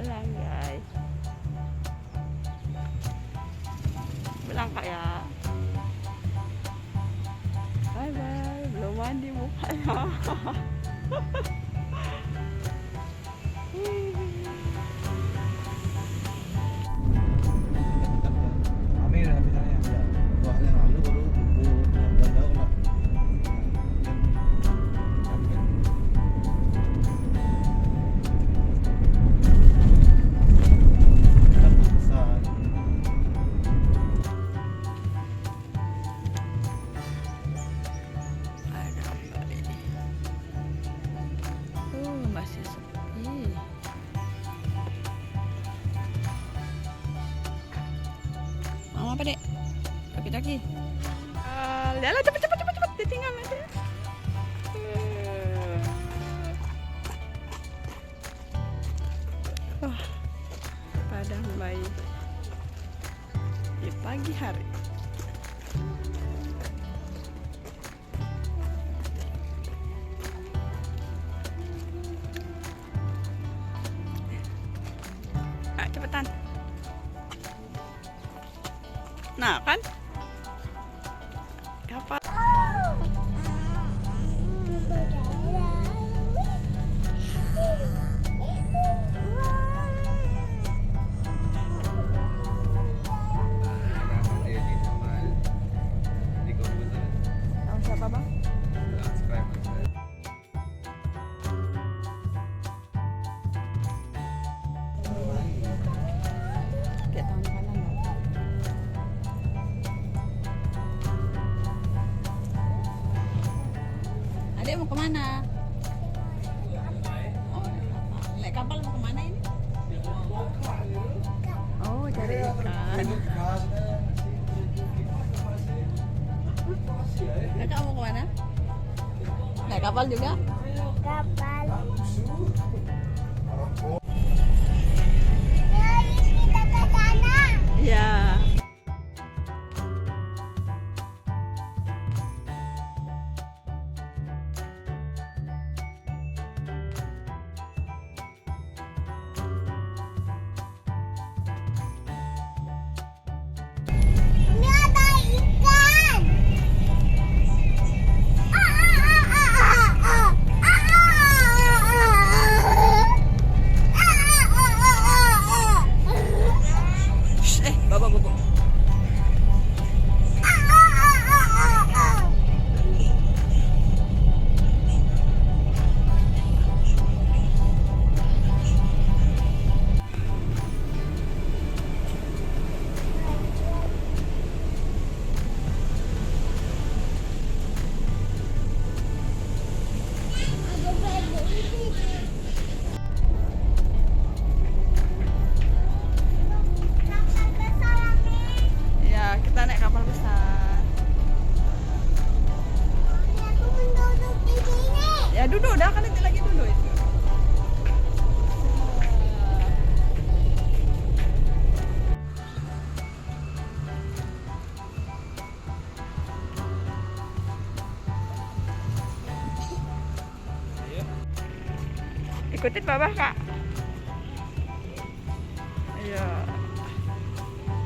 Belang guys. Belang kak ya. Bye bye. Belum mandi mukanya. Masih sepi. Mama apa dek? Kaki-kaki. Lala cepet ditinggal nanti. Padang bayi di pagi hari. Cepetan. Nah kan kapal. Tahu siapa bang? Adek mau kemana? Oh, naik kapal mau kemana ini? Oh, cari ikan. Kakak mau kemana? Naik kapal juga? Kapal. Kita ke sana. Ya. Kita naik kapal besar. Ya duduk dah, kan nanti lagi duduk itu. Ikutin Babah kak.